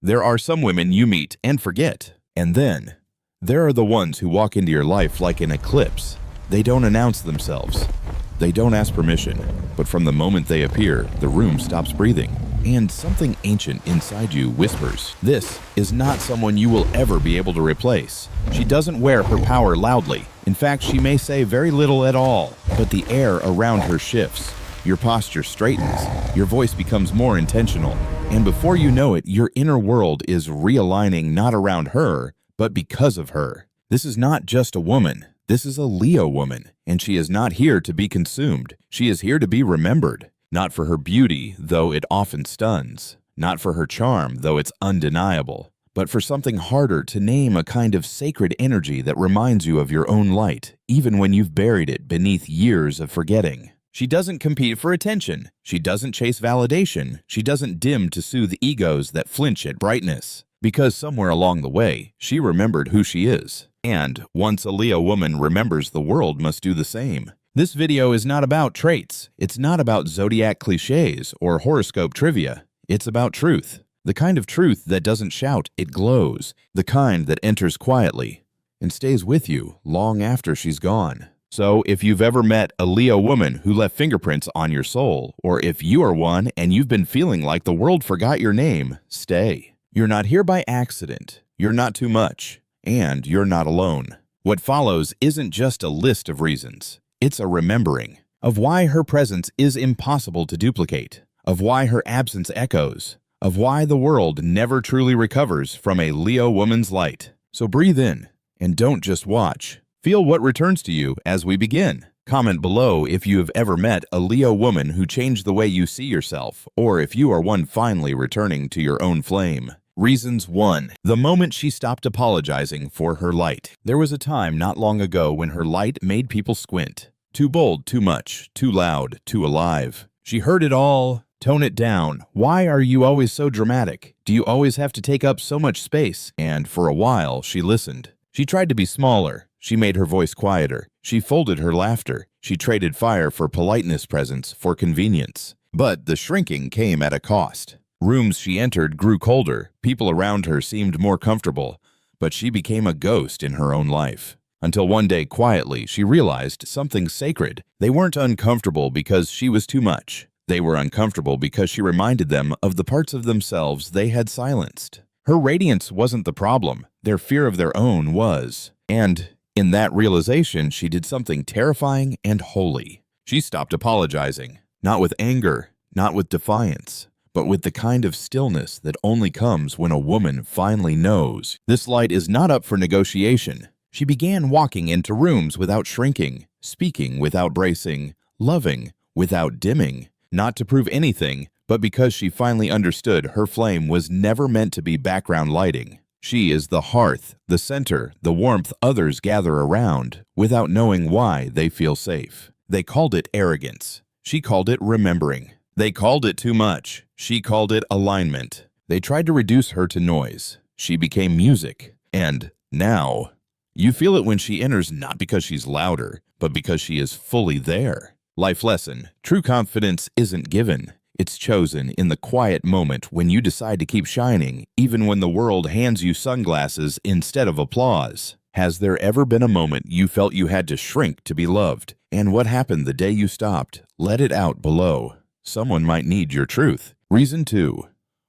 There are some women you meet and forget. And then, there are the ones who walk into your life like an eclipse. They don't announce themselves. They don't ask permission. But from the moment they appear, the room stops breathing. And something ancient inside you whispers, this is not someone you will ever be able to replace. She doesn't wear her power loudly. In fact, she may say very little at all. But the air around her shifts. Your posture straightens. Your voice becomes more intentional. And before you know it, your inner world is realigning not around her, but because of her. This is not just a woman. This is a Leo woman. And she is not here to be consumed. She is here to be remembered. Not for her beauty, though it often stuns. Not for her charm, though it's undeniable. But for something harder to name, a kind of sacred energy that reminds you of your own light, even when you've buried it beneath years of forgetting. She doesn't compete for attention. She doesn't chase validation. She doesn't dim to soothe egos that flinch at brightness. Because somewhere along the way, she remembered who she is. And once a Leo woman remembers, the world must do the same. This video is not about traits. It's not about Zodiac cliches or horoscope trivia. It's about truth. The kind of truth that doesn't shout, it glows. The kind that enters quietly and stays with you long after she's gone. So if you've ever met a Leo woman who left fingerprints on your soul, or if you are one and you've been feeling like the world forgot your name, stay. You're not here by accident. You're not too much. And you're not alone. What follows isn't just a list of reasons. It's a remembering of why her presence is impossible to duplicate, of why her absence echoes, of why the world never truly recovers from a Leo woman's light. So breathe in and don't just watch. Feel what returns to you as we begin. Comment below if you have ever met a Leo woman who changed the way you see yourself, or if you are one finally returning to your own flame. Reasons 1. The moment she stopped apologizing for her light. There was a time not long ago when her light made people squint. Too bold, too much, too loud, too alive. She heard it all. Tone it down. Why are you always so dramatic? Do you always have to take up so much space? And for a while, she listened. She tried to be smaller. She made her voice quieter. She folded her laughter. She traded fire for politeness, presence for convenience. But the shrinking came at a cost. Rooms she entered grew colder. People around her seemed more comfortable. But she became a ghost in her own life. Until one day, quietly, she realized something sacred. They weren't uncomfortable because she was too much. They were uncomfortable because she reminded them of the parts of themselves they had silenced. Her radiance wasn't the problem. Their fear of their own was. And in that realization, she did something terrifying and holy. She stopped apologizing. Not with anger, not with defiance, but with the kind of stillness that only comes when a woman finally knows this light is not up for negotiation. She began walking into rooms without shrinking, speaking without bracing, loving without dimming, not to prove anything, but because she finally understood her flame was never meant to be background lighting. She is the hearth, the center, the warmth others gather around without knowing why they feel safe. They called it arrogance. She called it remembering. They called it too much. She called it alignment. They tried to reduce her to noise. She became music. And now, you feel it when she enters, not because she's louder, but because she is fully there. Life lesson. True confidence isn't given. It's chosen in the quiet moment when you decide to keep shining, even when the world hands you sunglasses instead of applause. Has there ever been a moment you felt you had to shrink to be loved? And what happened the day you stopped? Let it out below. Someone might need your truth. Reason 2.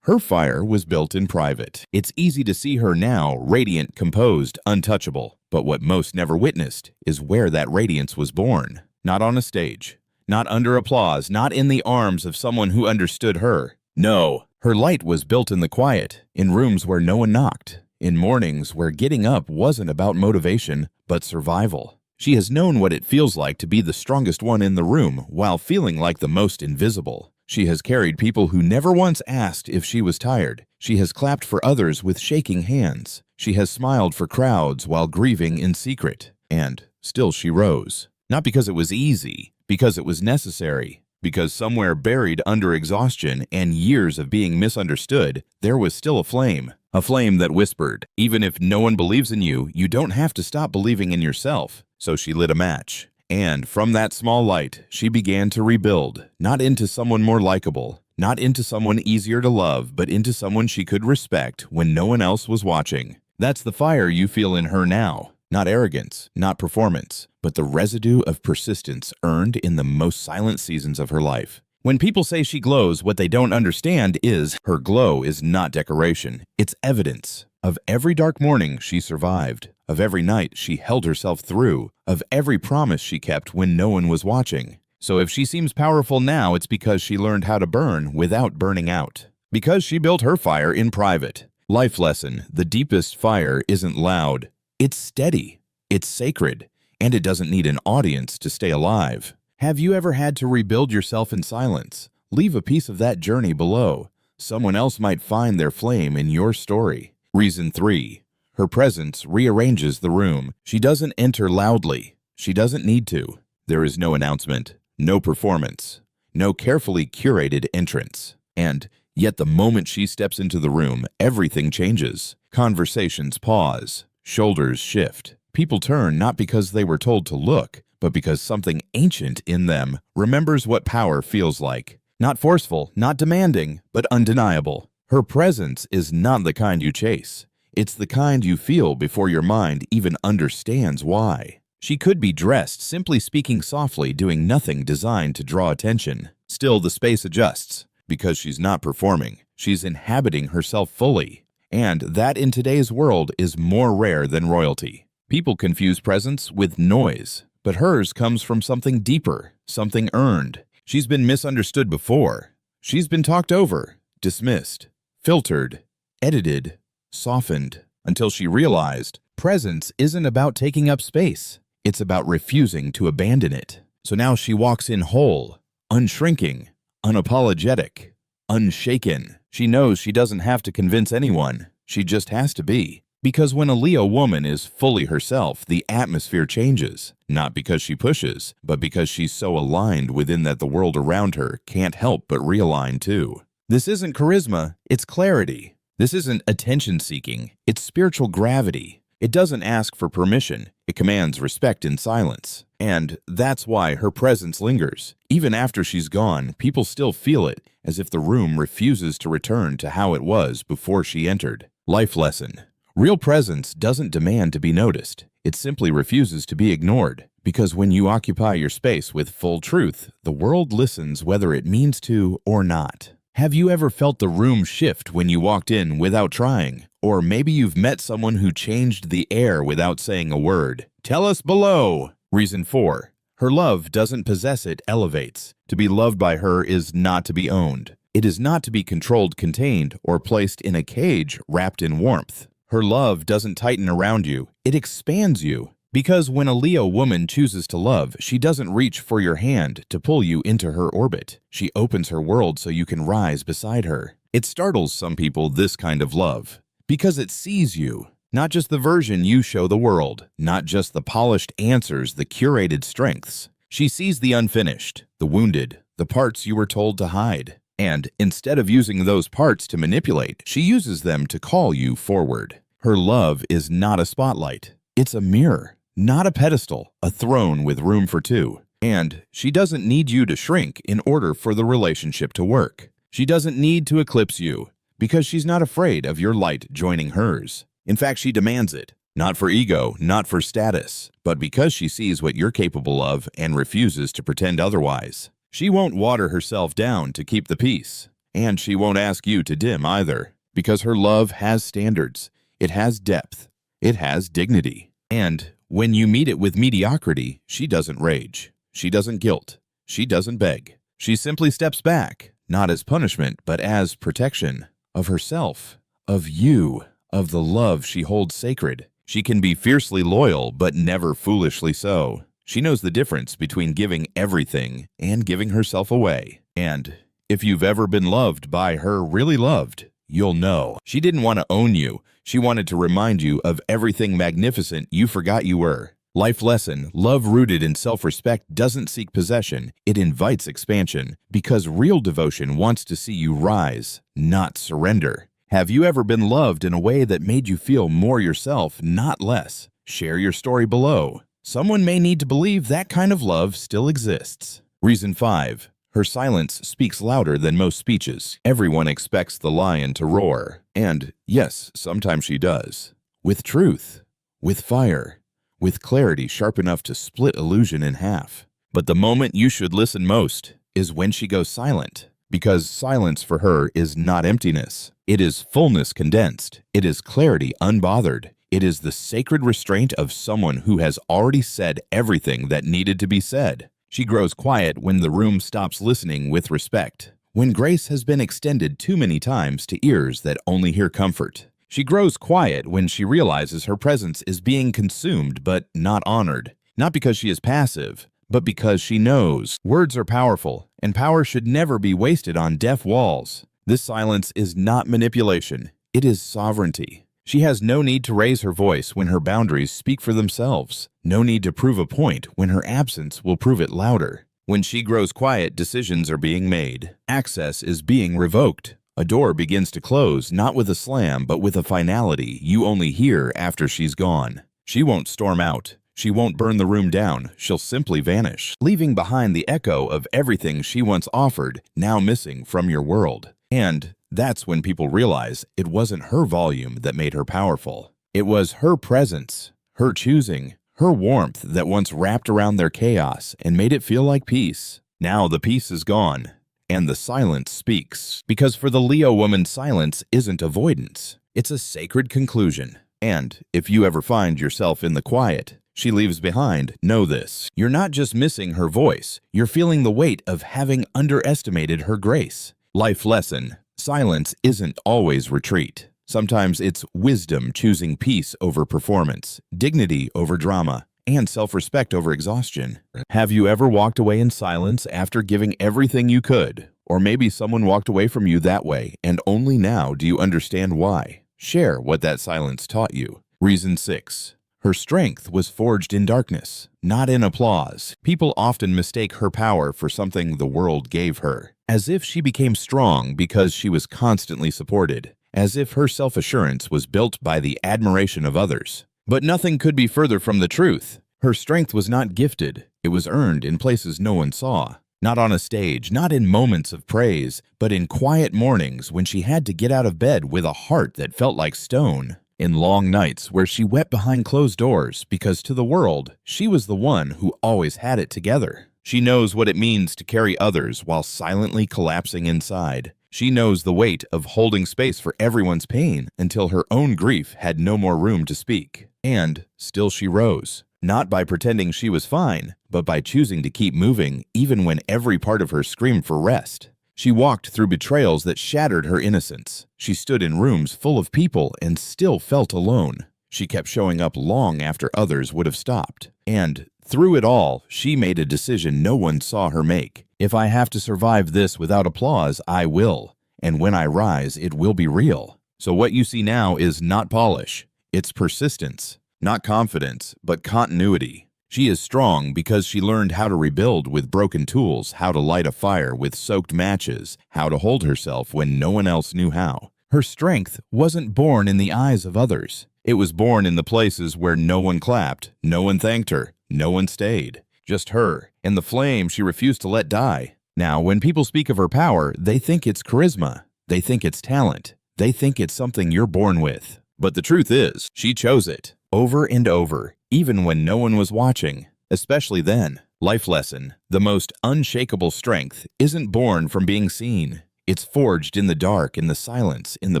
Her fire was built in private. It's easy to see her now, radiant, composed, untouchable. But what most never witnessed is where that radiance was born. Not on a stage. Not under applause. Not in the arms of someone who understood her. No, her light was built in the quiet, in rooms where no one knocked, in mornings where getting up wasn't about motivation, but survival. She has known what it feels like to be the strongest one in the room while feeling like the most invisible. She has carried people who never once asked if she was tired. She has clapped for others with shaking hands. She has smiled for crowds while grieving in secret. And still she rose. Not because it was easy, because it was necessary. Because somewhere buried under exhaustion and years of being misunderstood, there was still a flame that whispered, even if no one believes in you, you don't have to stop believing in yourself. So she lit a match. And from that small light, she began to rebuild, not into someone more likable, Not into someone easier to love, but into someone she could respect when no one else was watching. That's the fire you feel in her now. Not arrogance, not performance, but the residue of persistence earned in the most silent seasons of her life. When people say she glows, what they don't understand is her glow is not decoration. It's evidence of every dark morning she survived, of every night she held herself through, of every promise she kept when no one was watching. So if she seems powerful now, it's because she learned how to burn without burning out. Because she built her fire in private. Life lesson: the deepest fire isn't loud. It's steady, it's sacred, and it doesn't need an audience to stay alive. Have you ever had to rebuild yourself in silence? Leave a piece of that journey below. Someone else might find their flame in your story. Reason 3. Her presence rearranges the room. She doesn't enter loudly. She doesn't need to. There is no announcement, no performance, no carefully curated entrance. And yet the moment she steps into the room, everything changes. Conversations pause. Shoulders shift. People turn not because they were told to look, but because something ancient in them remembers what power feels like. Not forceful, not demanding, but undeniable. Her presence is not the kind you chase. It's the kind you feel before your mind even understands why. She could be dressed, simply speaking softly, doing nothing designed to draw attention. Still, the space adjusts, because she's not performing. She's inhabiting herself fully. And that in today's world is more rare than royalty. People confuse presence with noise, but hers comes from something deeper, something earned. She's been misunderstood before. She's been talked over, dismissed, filtered, edited, softened, until she realized presence isn't about taking up space. It's about refusing to abandon it. So now she walks in whole, unshrinking, unapologetic, unshaken. She knows she doesn't have to convince anyone. She just has to be. Because when a Leo woman is fully herself, the atmosphere changes. Not because she pushes, but because she's so aligned within that the world around her can't help but realign too. This isn't charisma, it's clarity. This isn't attention-seeking, it's spiritual gravity. It doesn't ask for permission, it commands respect in silence. And that's why her presence lingers. Even after she's gone, people still feel it, as if the room refuses to return to how it was before she entered. Life lesson. Real presence doesn't demand to be noticed. It simply refuses to be ignored. Because when you occupy your space with full truth, the world listens whether it means to or not. Have you ever felt the room shift when you walked in without trying? Or maybe you've met someone who changed the air without saying a word. Tell us below. Reason 4. Her love doesn't possess, it elevates. To be loved by her is not to be owned. It is not to be controlled, contained, or placed in a cage wrapped in warmth. Her love doesn't tighten around you, it expands you. Because when a Leo woman chooses to love, she doesn't reach for your hand to pull you into her orbit. She opens her world so you can rise beside her. It startles some people, this kind of love, because it sees you. Not just the version you show the world, not just the polished answers, the curated strengths. She sees the unfinished, the wounded, the parts you were told to hide. And instead of using those parts to manipulate, she uses them to call you forward. Her love is not a spotlight. It's a mirror, not a pedestal, a throne with room for two. And she doesn't need you to shrink in order for the relationship to work. She doesn't need to eclipse you, because she's not afraid of your light joining hers. In fact, she demands it. Not for ego, not for status, but because she sees what you're capable of and refuses to pretend otherwise. She won't water herself down to keep the peace, and she won't ask you to dim either, because her love has standards, it has depth, it has dignity. And when you meet it with mediocrity, she doesn't rage, she doesn't guilt, she doesn't beg. She simply steps back, not as punishment, but as protection of herself, of you, of the love she holds sacred. She can be fiercely loyal, but never foolishly so. She knows the difference between giving everything and giving herself away. And if you've ever been loved by her, really loved, you'll know. She didn't want to own you. She wanted to remind you of everything magnificent you forgot you were. Life lesson: love rooted in self-respect doesn't seek possession. It invites expansion, because real devotion wants to see you rise, not surrender. Have you ever been loved in a way that made you feel more yourself, not less? Share your story below. Someone may need to believe that kind of love still exists. Reason 5. Her silence speaks louder than most speeches. Everyone expects the lion to roar. And, yes, sometimes she does. With truth, with fire, with clarity sharp enough to split illusion in half. But the moment you should listen most is when she goes silent. Because silence for her is not emptiness. It is fullness condensed. It is clarity unbothered. It is the sacred restraint of someone who has already said everything that needed to be said. She grows quiet when the room stops listening with respect. When grace has been extended too many times to ears that only hear comfort. She grows quiet when she realizes her presence is being consumed but not honored. Not because she is passive, but because she knows. Words are powerful, and power should never be wasted on deaf walls. This silence is not manipulation. It is sovereignty. She has no need to raise her voice when her boundaries speak for themselves. No need to prove a point when her absence will prove it louder. When she grows quiet, decisions are being made. Access is being revoked. A door begins to close, not with a slam, but with a finality you only hear after she's gone. She won't storm out. She won't burn the room down. She'll simply vanish, leaving behind the echo of everything she once offered, now missing from your world. And that's when people realize it wasn't her volume that made her powerful. It was her presence, her choosing, her warmth that once wrapped around their chaos and made it feel like peace. Now the peace is gone, and the silence speaks. Because for the Leo woman, silence isn't avoidance. It's a sacred conclusion. And if you ever find yourself in the quiet she leaves behind, know this. You're not just missing her voice. You're feeling the weight of having underestimated her grace. Life lesson. Silence isn't always retreat. Sometimes it's wisdom choosing peace over performance, dignity over drama, and self-respect over exhaustion. Have you ever walked away in silence after giving everything you could? Or maybe someone walked away from you that way, and only now do you understand why? Share what that silence taught you. Reason 6. Her strength was forged in darkness, not in applause. People often mistake her power for something the world gave her, as if she became strong because she was constantly supported, as if her self-assurance was built by the admiration of others. But nothing could be further from the truth. Her strength was not gifted. It was earned in places no one saw. Not on a stage, not in moments of praise, but in quiet mornings when she had to get out of bed with a heart that felt like stone. In long nights where she wept behind closed doors because to the world, she was the one who always had it together. She knows what it means to carry others while silently collapsing inside. She knows the weight of holding space for everyone's pain until her own grief had no more room to speak. And still she rose, not by pretending she was fine, but by choosing to keep moving even when every part of her screamed for rest. She walked through betrayals that shattered her innocence. She stood in rooms full of people and still felt alone. She kept showing up long after others would have stopped. And through it all, she made a decision no one saw her make. If I have to survive this without applause, I will. And when I rise, it will be real. So what you see now is not polish. It's persistence. Not confidence, but continuity. She is strong because she learned how to rebuild with broken tools, how to light a fire with soaked matches, how to hold herself when no one else knew how. Her strength wasn't born in the eyes of others. It was born in the places where no one clapped, no one thanked her, no one stayed. Just her, and the flame she refused to let die. Now, when people speak of her power, they think it's charisma. They think it's talent. They think it's something you're born with. But the truth is, she chose it. Over and over, even when no one was watching, especially then. Life lesson. The most unshakable strength isn't born from being seen. It's forged in the dark, in the silence, in the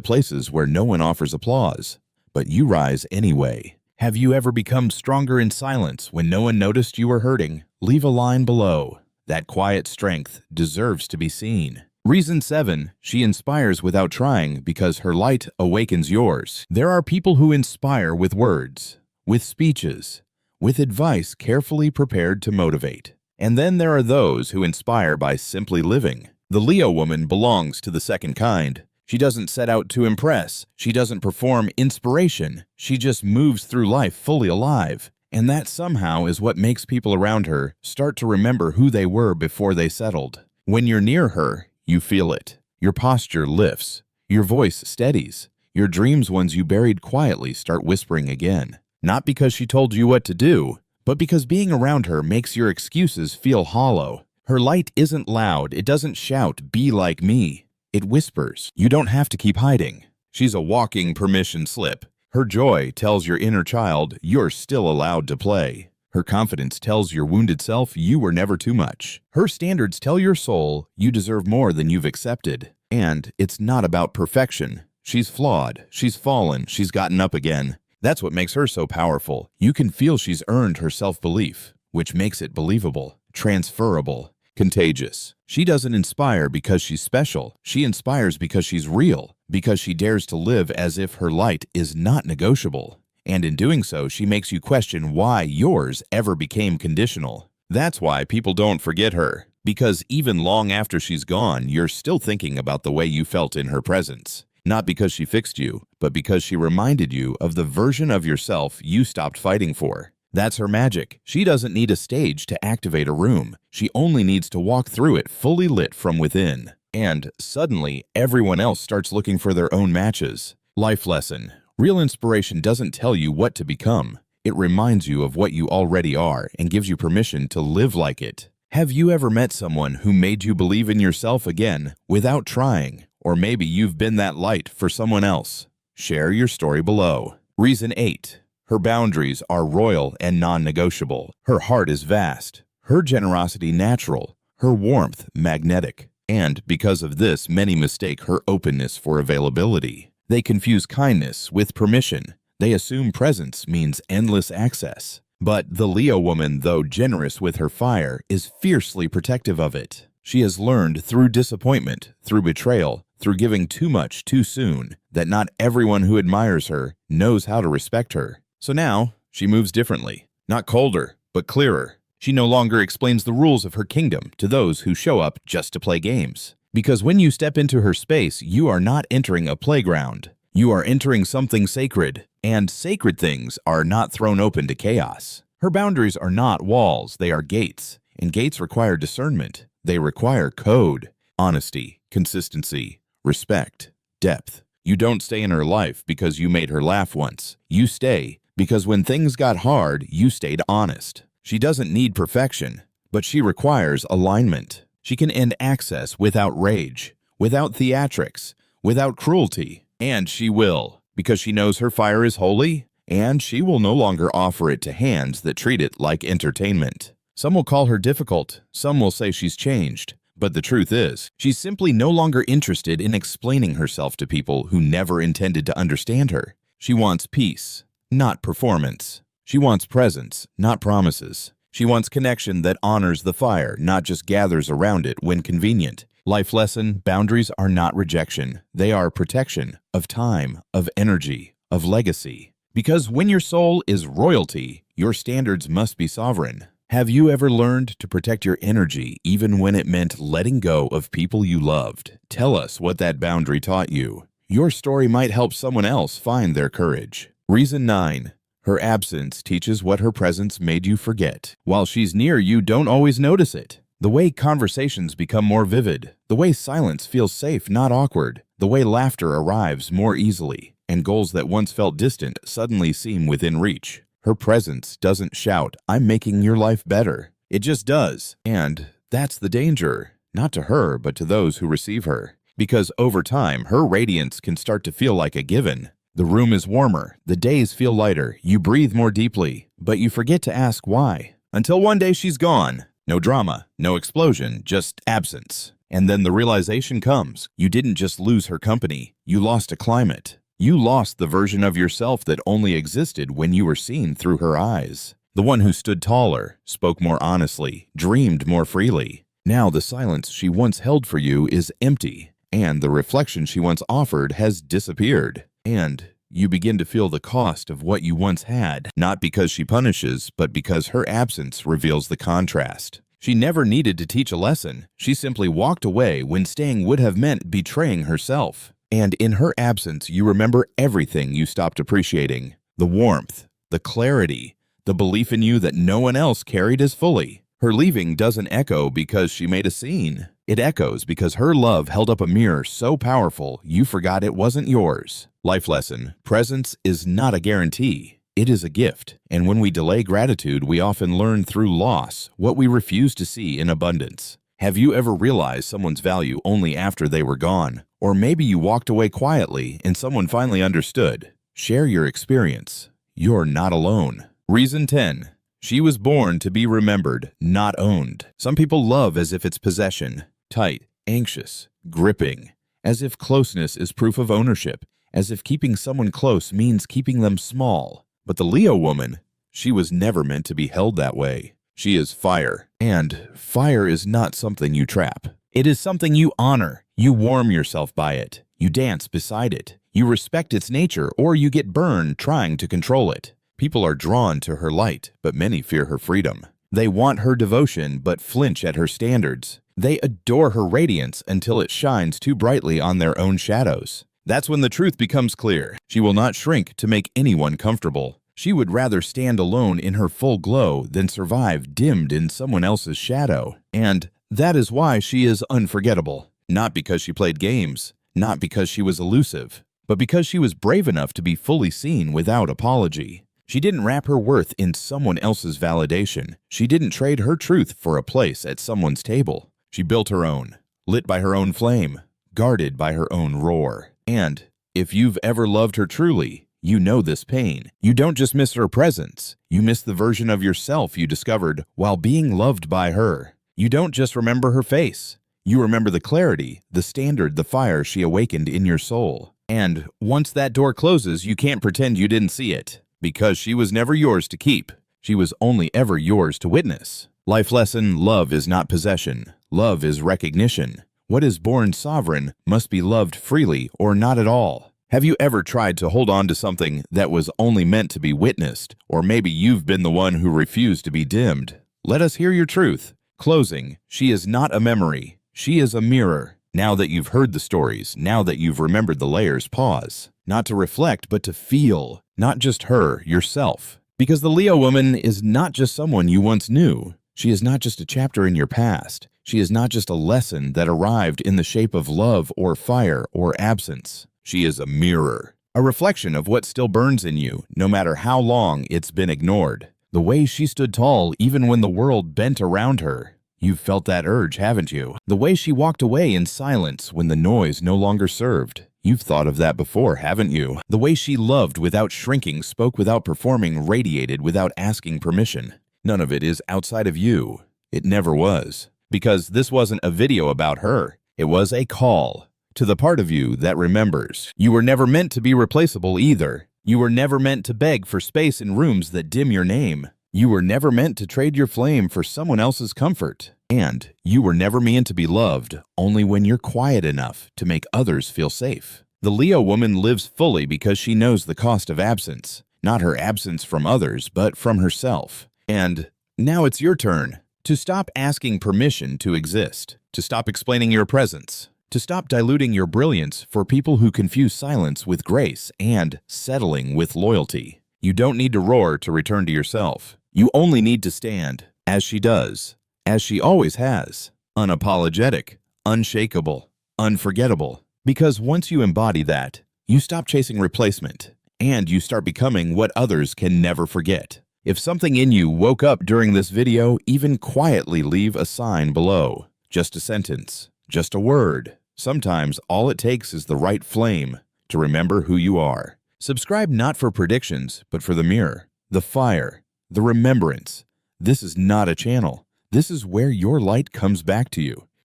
places where no one offers applause. But you rise anyway. Have you ever become stronger in silence when no one noticed you were hurting? Leave a line below. That quiet strength deserves to be seen. Reason 7. She inspires without trying because her light awakens yours. There are people who inspire with words, with speeches, with advice carefully prepared to motivate. And then there are those who inspire by simply living. The Leo woman belongs to the second kind. She doesn't set out to impress. She doesn't perform inspiration. She just moves through life fully alive. And that somehow is what makes people around her start to remember who they were before they settled. When you're near her, you feel it. Your posture lifts. Your voice steadies. Your dreams, ones you buried quietly, start whispering again. Not because she told you what to do, but because being around her makes your excuses feel hollow. Her light isn't loud. It doesn't shout, "Be like me." It whispers, "You don't have to keep hiding." She's a walking permission slip. Her joy tells your inner child you're still allowed to play. Her confidence tells your wounded self you were never too much. Her standards tell your soul you deserve more than you've accepted. And it's not about perfection. She's flawed, she's fallen, she's gotten up again. That's what makes her so powerful. You can feel she's earned her self-belief, which makes it believable, transferable, contagious. She doesn't inspire because she's special. She inspires because she's real, because she dares to live as if her light is not negotiable. And in doing so, she makes you question why yours ever became conditional. That's why people don't forget her, because even long after she's gone, you're still thinking about the way you felt in her presence. Not because she fixed you, but because she reminded you of the version of yourself you stopped fighting for. That's her magic. She doesn't need a stage to activate a room. She only needs to walk through it fully lit from within. And suddenly, everyone else starts looking for their own matches. Life lesson. Real inspiration doesn't tell you what to become. It reminds you of what you already are and gives you permission to live like it. Have you ever met someone who made you believe in yourself again without trying? Or maybe you've been that light for someone else. Share your story below. Reason 8. Her boundaries are royal and non-negotiable. Her heart is vast. Her generosity natural. Her warmth magnetic. And because of this, many mistake her openness for availability. They confuse kindness with permission. They assume presence means endless access. But the Leo woman, though generous with her fire, is fiercely protective of it. She has learned through disappointment, through betrayal, through giving too much too soon, that not everyone who admires her knows how to respect her. So now, she moves differently. Not colder, but clearer. She no longer explains the rules of her kingdom to those who show up just to play games. Because when you step into her space, you are not entering a playground. You are entering something sacred, and sacred things are not thrown open to chaos. Her boundaries are not walls, they are gates, and gates require discernment. They require code, honesty, consistency, respect, depth. You don't stay in her life because you made her laugh once. You stay because when things got hard, you stayed honest. She doesn't need perfection, but she requires alignment. She can end access without rage, without theatrics, without cruelty. And she will, because she knows her fire is holy, and she will no longer offer it to hands that treat it like entertainment. Some will call her difficult, some will say she's changed. But the truth is, she's simply no longer interested in explaining herself to people who never intended to understand her. She wants peace, not performance. She wants presence, not promises. She wants connection that honors the fire, not just gathers around it when convenient. Life lesson: boundaries are not rejection. They are protection of time, of energy, of legacy. Because when your soul is royalty, your standards must be sovereign. Have you ever learned to protect your energy even when it meant letting go of people you loved? Tell us what that boundary taught you. Your story might help someone else find their courage. Reason 9. Her absence teaches what her presence made you forget. While she's near, you don't always notice it. The way conversations become more vivid, the way silence feels safe, not awkward, the way laughter arrives more easily, and goals that once felt distant suddenly seem within reach. Her presence doesn't shout, "I'm making your life better." It just does. And that's the danger. Not to her, but to those who receive her. Because over time, her radiance can start to feel like a given. The room is warmer, the days feel lighter, you breathe more deeply, but you forget to ask why. Until one day she's gone. No drama, no explosion, just absence. And then the realization comes. You didn't just lose her company, you lost a climate. You lost the version of yourself that only existed when you were seen through her eyes. The one who stood taller, spoke more honestly, dreamed more freely. Now the silence she once held for you is empty, and the reflection she once offered has disappeared. And you begin to feel the cost of what you once had, not because she punishes, but because her absence reveals the contrast. She never needed to teach a lesson. She simply walked away when staying would have meant betraying herself. And in her absence, you remember everything you stopped appreciating. The warmth, the clarity, the belief in you that no one else carried as fully. Her leaving doesn't echo because she made a scene. It echoes because her love held up a mirror so powerful you forgot it wasn't yours. Life lesson: presence is not a guarantee. It is a gift, and when we delay gratitude, we often learn through loss what we refuse to see in abundance. Have you ever realized someone's value only after they were gone? Or maybe you walked away quietly and someone finally understood. Share your experience. You're not alone. Reason 10. She was born to be remembered, not owned. Some people love as if it's possession. Tight, anxious, gripping. As if closeness is proof of ownership. As if keeping someone close means keeping them small. But the Leo woman, she was never meant to be held that way. She is fire, and fire is not something you trap. It is something you honor. You warm yourself by it. You dance beside it. You respect its nature, or you get burned trying to control it. People are drawn to her light, but many fear her freedom. They want her devotion, but flinch at her standards. They adore her radiance until it shines too brightly on their own shadows. That's when the truth becomes clear. She will not shrink to make anyone comfortable. She would rather stand alone in her full glow than survive dimmed in someone else's shadow. And that is why she is unforgettable. Not because she played games, not because she was elusive, but because she was brave enough to be fully seen without apology. She didn't wrap her worth in someone else's validation. She didn't trade her truth for a place at someone's table. She built her own, lit by her own flame, guarded by her own roar. And if you've ever loved her truly, you know this pain. You don't just miss her presence. You miss the version of yourself you discovered while being loved by her. You don't just remember her face. You remember the clarity, the standard, the fire she awakened in your soul. And once that door closes, you can't pretend you didn't see it. Because she was never yours to keep. She was only ever yours to witness. Life lesson: love is not possession. Love is recognition. What is born sovereign must be loved freely or not at all. Have you ever tried to hold on to something that was only meant to be witnessed? Or maybe you've been the one who refused to be dimmed. Let us hear your truth. Closing: she is not a memory. She is a mirror. Now that you've heard the stories, now that you've remembered the layers, pause. Not to reflect, but to feel. Not just her, yourself. Because the Leo woman is not just someone you once knew. She is not just a chapter in your past. She is not just a lesson that arrived in the shape of love or fire or absence. She is a mirror, a reflection of what still burns in you, no matter how long it's been ignored. The way she stood tall even when the world bent around her. You've felt that urge, haven't you? The way she walked away in silence when the noise no longer served. You've thought of that before, haven't you? The way she loved without shrinking, spoke without performing, radiated without asking permission. None of it is outside of you. It never was. Because this wasn't a video about her. It was a call to the part of you that remembers. You were never meant to be replaceable either. You were never meant to beg for space in rooms that dim your name. You were never meant to trade your flame for someone else's comfort. And you were never meant to be loved only when you're quiet enough to make others feel safe. The Leo woman lives fully because she knows the cost of absence. Not her absence from others, but from herself. And now it's your turn to stop asking permission to exist, to stop explaining your presence, to stop diluting your brilliance for people who confuse silence with grace and settling with loyalty. You don't need to roar to return to yourself. You only need to stand, as she does, as she always has, unapologetic, unshakable, unforgettable. Because once you embody that, you stop chasing replacement, and you start becoming what others can never forget. If something in you woke up during this video, even quietly leave a sign below. Just a sentence, just a word. Sometimes all it takes is the right flame to remember who you are. Subscribe not for predictions, but for the mirror, the fire, the remembrance. This is not a channel. This is where your light comes back to you.